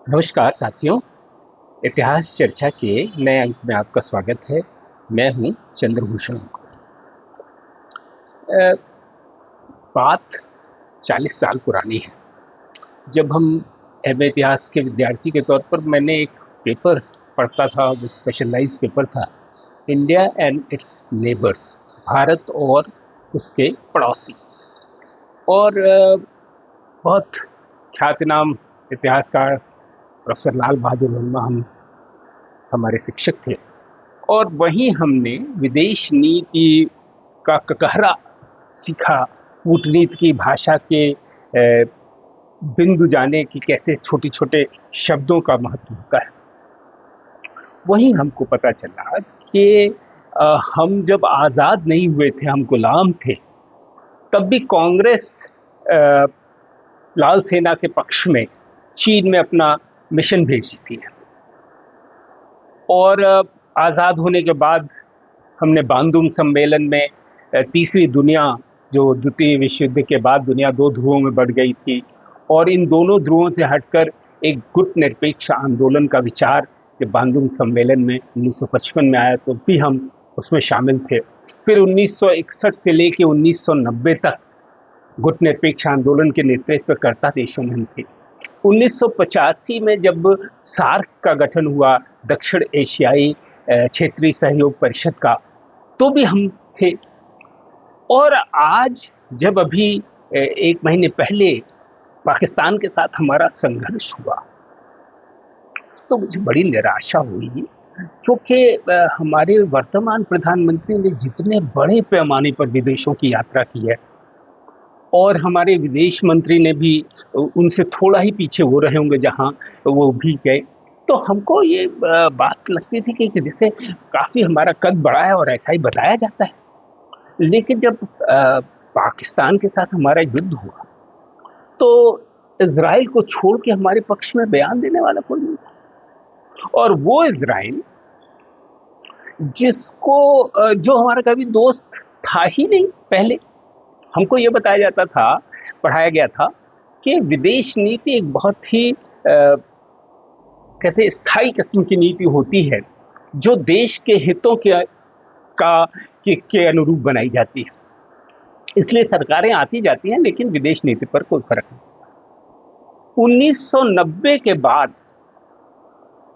नमस्कार साथियों। इतिहास चर्चा के नए अंक में आपका स्वागत है। मैं हूं चंद्रभूषण अंकुर। बात 40 साल पुरानी है। जब हम एमए इतिहास के विद्यार्थी के तौर पर मैंने एक पेपर पढ़ता था, वो स्पेशलाइज्ड पेपर था, India and it's neighbours, Bharat और उसके पड़ोसी। और बहुत ख्यातनाम इतिहासकार प्रोफेसर लाल बहादुर वर्मा हम हमारे शिक्षक थे। और वहीं हमने विदेश नीति का ककहरा सीखा, कूटनीति की भाषा के बिंदु जाने की कैसे छोटे छोटे शब्दों का महत्व होता है। वहीं हमको पता चला कि हम जब आज़ाद नहीं हुए थे, हम गुलाम थे, तब भी कांग्रेस अ, लाल सेना के पक्ष में चीन में अपना मिशन भेजी थी। और आज़ाद होने के बाद हमने बांदुंग सम्मेलन में तीसरी दुनिया, जो द्वितीय विश्व युद्ध के बाद दुनिया दो ध्रुवों में बढ़ गई थी, और इन दोनों ध्रुवों से हटकर एक गुट निरपेक्ष आंदोलन का विचार के बांदुंग सम्मेलन में 1955 में आया, तो भी हम उसमें शामिल थे। फिर 1961 से लेकर 1990 तक गुट निरपेक्ष आंदोलन के नेतृत्व करता देशों में हम थे। 1985 में जब सार्क का गठन हुआ, दक्षिण एशियाई क्षेत्रीय सहयोग परिषद का, तो भी हम थे। और आज जब अभी एक महीने पहले पाकिस्तान के साथ हमारा संघर्ष हुआ, तो मुझे बड़ी निराशा हुई, क्योंकि हमारे वर्तमान प्रधानमंत्री ने जितने बड़े पैमाने पर विदेशों की यात्रा की है, और हमारे विदेश मंत्री ने भी उनसे थोड़ा ही पीछे वो रहे होंगे जहां वो भी गए, तो हमको ये बात लगती थी कि जैसे काफी हमारा कद बढ़ा है और ऐसा ही बताया जाता है। लेकिन जब पाकिस्तान के साथ हमारा युद्ध हुआ, तो इजराइल को छोड़ के हमारे पक्ष में बयान देने वाला कोई नहीं था। और वो इजराइल जिसको जो हमारा कभी दोस्त था ही नहीं पहले। हमको ये बताया जाता था, पढ़ाया गया था, कि विदेश नीति एक बहुत ही कहते स्थायी किस्म की नीति होती है, जो देश के हितों के अनुरूप बनाई जाती है। इसलिए सरकारें आती जाती हैं, लेकिन विदेश नीति पर कोई फर्क नहीं। 1990 के बाद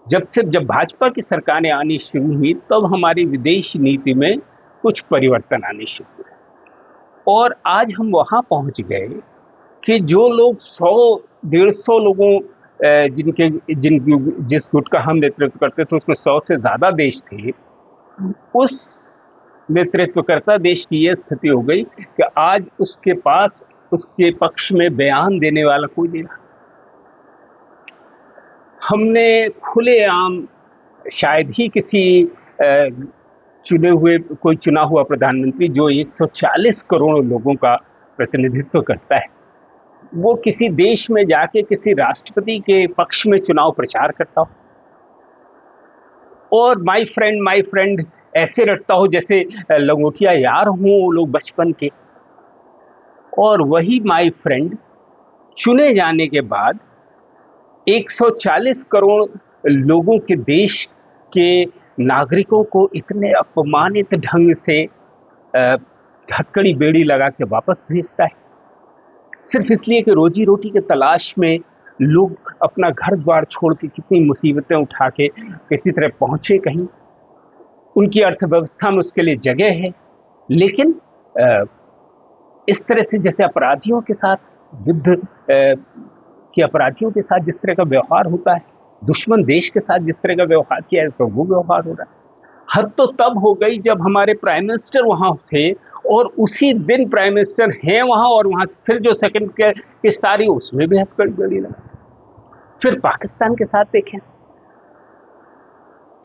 जब भाजपा की सरकारें आनी शुरू हुई, तब हमारी विदेश नीति में कुछ परिवर्तन आने शुरू हुए। और आज हम वहां पहुंच गए कि जो लोग 100-150 लोगों जिस गुट का हम नेतृत्व करते थे, उसमें 100 से ज्यादा देश थे। उस नेतृत्वकर्ता देश की यह स्थिति हो गई कि आज उसके पास उसके पक्ष में बयान देने वाला कोई नहीं रहा। हमने खुलेआम, शायद ही किसी कोई चुना हुआ प्रधानमंत्री जो 140 करोड़ लोगों का प्रतिनिधित्व करता है, वो किसी देश में जाके किसी राष्ट्रपति के पक्ष में चुनाव प्रचार करता हो और माई फ्रेंड ऐसे रटता हो जैसे लंगोटिया यार हों लोग बचपन के। और वही माई फ्रेंड चुने जाने के बाद 140 करोड़ लोगों के देश के नागरिकों को इतने अपमानित ढंग से ढक्कनी बेड़ी लगा के वापस भेजता है, सिर्फ इसलिए कि रोजी रोटी के तलाश में लोग अपना घर द्वार छोड़ के कितनी मुसीबतें उठा के किसी तरह पहुंचे कहीं। उनकी अर्थव्यवस्था में उसके लिए जगह है, लेकिन इस तरह से जैसे अपराधियों के साथ, युद्ध के अपराधियों के साथ जिस तरह का व्यवहार होता है, दुश्मन देश के साथ जिस तरह का व्यवहार किया है, तो वो व्यवहार हो रहा है। हद तो तब हो गई जब हमारे प्राइम मिनिस्टर वहां थे, और उसी दिन प्राइम मिनिस्टर हैं वहां, और वहां से फिर जो सेकंड किस्त आ रही उसमें भी हथकड़ी लगा। फिर पाकिस्तान के साथ देखें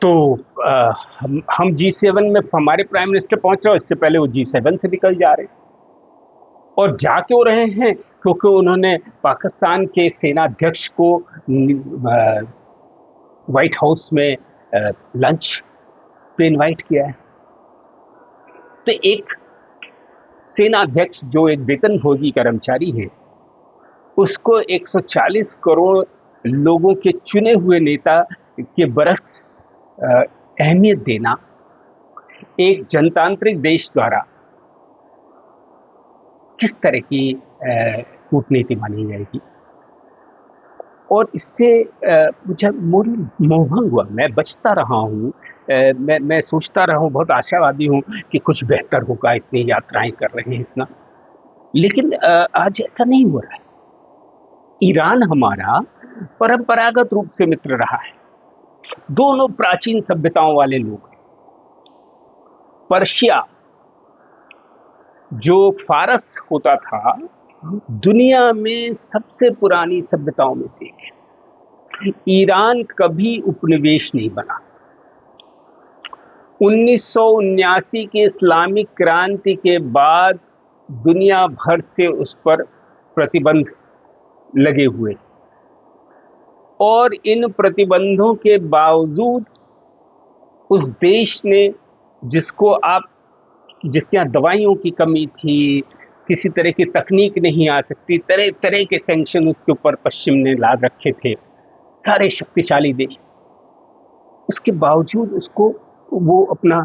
तो हम G7 में हमारे प्राइम मिनिस्टर पहुंच रहे हैं, इससे पहले वो G7 से निकल जा रहे हैं। और जा क्यों रहे हैं? क्योंकि उन्होंने पाकिस्तान के सेनाध्यक्ष को व्हाइट हाउस में लंच पे इनवाइट किया है। तो एक सेनाध्यक्ष जो एक वेतनभोगी कर्मचारी है, उसको 140 करोड़ लोगों के चुने हुए नेता के बरक्स अहमियत देना एक जनतांत्रिक देश द्वारा किस तरह की कूटनीति मानी जाएगी। और इससे मुझे मोहभंग हुआ। मैं बचता रहा हूँ, मैं सोचता रहा हूँ, बहुत आशावादी हूँ कि कुछ बेहतर होगा, इतनी यात्राएं कर रहे हैं इतना, लेकिन आज ऐसा नहीं हो रहा है। ईरान हमारा परंपरागत रूप से मित्र रहा है। दोनों प्राचीन सभ्यताओं वाले लोग हैं। पर्शिया जो फारस होता था, दुनिया में सबसे पुरानी सभ्यताओं में से एक है। ईरान कभी उपनिवेश नहीं बना। 1979 के इस्लामिक क्रांति के बाद दुनिया भर से उस पर प्रतिबंध लगे हुए, और इन प्रतिबंधों के बावजूद उस देश ने, जिसके यहाँ दवाइयों की कमी थी, किसी तरह की तकनीक नहीं आ सकती, तरह तरह के सैंक्शन उसके ऊपर पश्चिम ने ला रखे थे, सारे शक्तिशाली देश, उसके बावजूद उसको वो अपना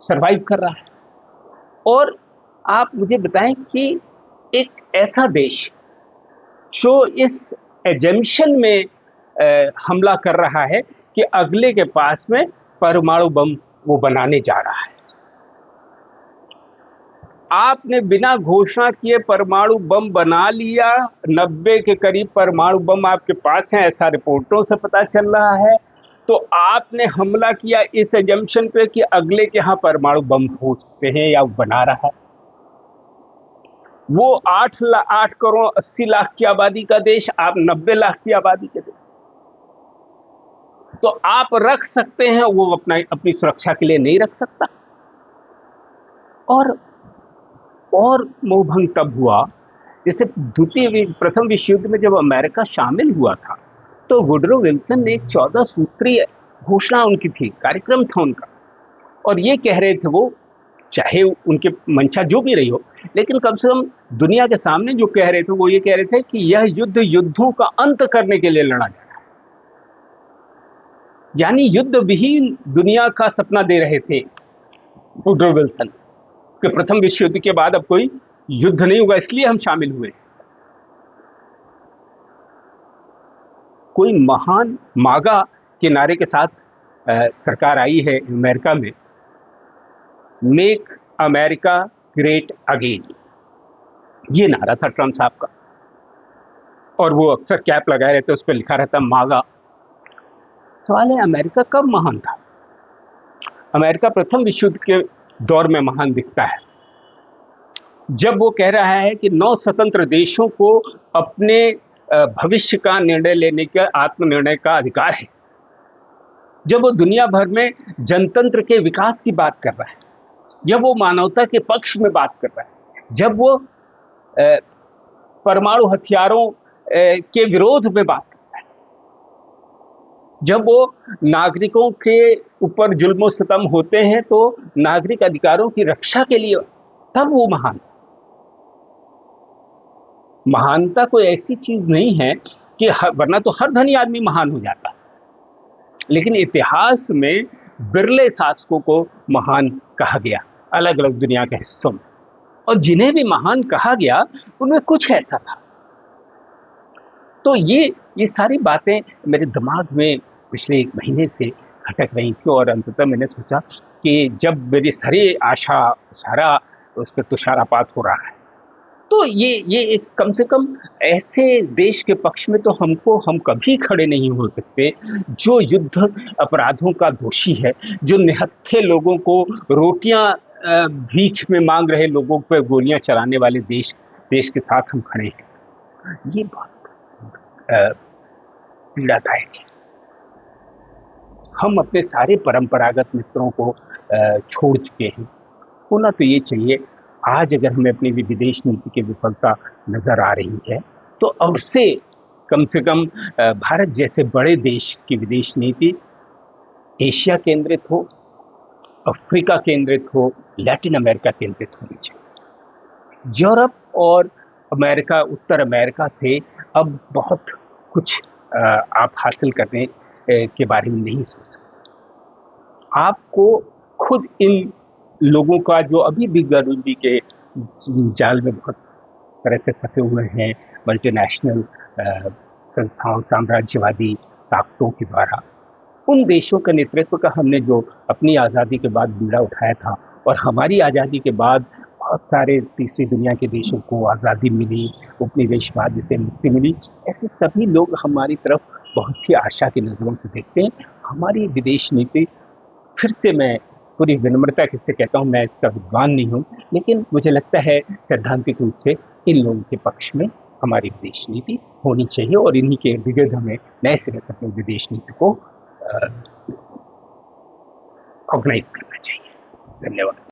सरवाइव कर रहा है। और आप मुझे बताएं कि एक ऐसा देश जो इस एजम्पशन में हमला कर रहा है कि अगले के पास में परमाणु बम वो बनाने जा रहा है, आपने बिना घोषणा किए परमाणु बम बना लिया। 90 के करीब परमाणु बम आपके पास हैं, ऐसा रिपोर्टों से पता चल रहा है। तो आपने हमला किया इस एजम्पशन पे कि अगले के यहाँ परमाणु बम हो सकते हैं या बना रहा है। वो 8 करोड़ 80 लाख की आबादी का देश, आप 90 लाख की आबादी के देश। तो आप रख सकते हैं, वो अपनी सुरक्षा के लिए नहीं रख सकता। और मोहभंग तब हुआ जैसे प्रथम विश्व युद्ध में जब अमेरिका शामिल हुआ था, तो वुडरो विल्सन ने एक 14 सूत्रीय घोषणा उनकी थी, कार्यक्रम था उनका, और ये कह रहे थे वो, चाहे उनके मंशा जो भी रही हो, लेकिन कम से कम दुनिया के सामने जो कह रहे थे वो ये कह रहे थे कि यह युद्ध युद्धों का अंत करने के लिए लड़ा जा रहा है। यानी युद्ध विहीन दुनिया का सपना दे रहे थे वुडरो विल्सन कि प्रथम विश्व युद्ध के बाद अब कोई युद्ध नहीं होगा, इसलिए हम शामिल हुए। कोई महान मागा के नारे के साथ सरकार आई है अमेरिका में, मेक अमेरिका ग्रेट अगेन, ये नारा था ट्रम्प साहब का, और वो अक्सर कैप लगाए रहते, उस पर लिखा रहता मागा। सवाल है, अमेरिका कब महान था? अमेरिका प्रथम विश्व युद्ध के दौर में महान दिखता है, जब वो कह रहा है कि 9 स्वतंत्र देशों को अपने भविष्य का निर्णय लेने का आत्मनिर्णय का अधिकार है, जब वो दुनिया भर में जनतंत्र के विकास की बात कर रहा है, जब वो मानवता के पक्ष में बात कर रहा है, जब वो परमाणु हथियारों के विरोध में बात कर रहा है, जब वो नागरिकों के ऊपर जुल्म और सितम होते हैं तो नागरिक अधिकारों की रक्षा के लिए, तब वो महान। महानता कोई ऐसी चीज नहीं है कि वरना तो हर धनी आदमी महान हो जाता, लेकिन इतिहास में बिरले शासकों को महान कहा गया अलग अलग दुनिया के हिस्सों में, और जिन्हें भी महान कहा गया उनमें कुछ ऐसा था। तो ये सारी बातें मेरे दिमाग में पिछले 1 महीने से खटक रही थी, और अंततः मैंने सोचा कि जब मेरी सारी आशा सारा उस पर तुषारपात हो रहा है, तो ये एक कम से कम ऐसे देश के पक्ष में तो हम कभी खड़े नहीं हो सकते जो युद्ध अपराधों का दोषी है, जो निहत्थे लोगों को रोटियां भीख में मांग रहे लोगों पर गोलियां चलाने वाले देश के साथ हम खड़े हैं। ये बात पीड़ादायक है। हम अपने सारे परंपरागत मित्रों को छोड़ चुके हैं। होना तो ये चाहिए, आज अगर हमें अपनी विदेश नीति की विफलता नजर आ रही है, तो अब से कम भारत जैसे बड़े देश की विदेश नीति एशिया केंद्रित हो, अफ्रीका केंद्रित हो, लैटिन अमेरिका केंद्रित होनी चाहिए। यूरोप और अमेरिका, उत्तर अमेरिका से अब बहुत कुछ आप हासिल करने के बारे में नहीं सोच सकते। आपको खुद इन लोगों का जो अभी भी गरीबी के जाल में बहुत तरह से फंसे हुए हैं, मल्टीनेशनल संस्थाओं, साम्राज्यवादी ताकतों के द्वारा, उन देशों का नेतृत्व का हमने जो अपनी आज़ादी के बाद बीड़ा उठाया था, और हमारी आज़ादी के बाद बहुत सारे तीसरी दुनिया के देशों को आज़ादी मिली, उपनिवेशवाद से मुक्ति मिली, ऐसे सभी लोग हमारी तरफ बहुत ही आशा की नज़रों से देखते हैं। हमारी विदेश नीति, फिर से मैं पूरी विनम्रता के से कहता हूँ, मैं इसका विद्वान नहीं हूँ, लेकिन मुझे लगता है सैद्धांतिक रूप से इन लोगों के पक्ष में हमारी विदेश नीति होनी चाहिए, और इन्हीं के इर्द-गिर्द हमें नए सिरे से अपनी विदेश नीति को ऑर्गेनाइज करना चाहिए। धन्यवाद।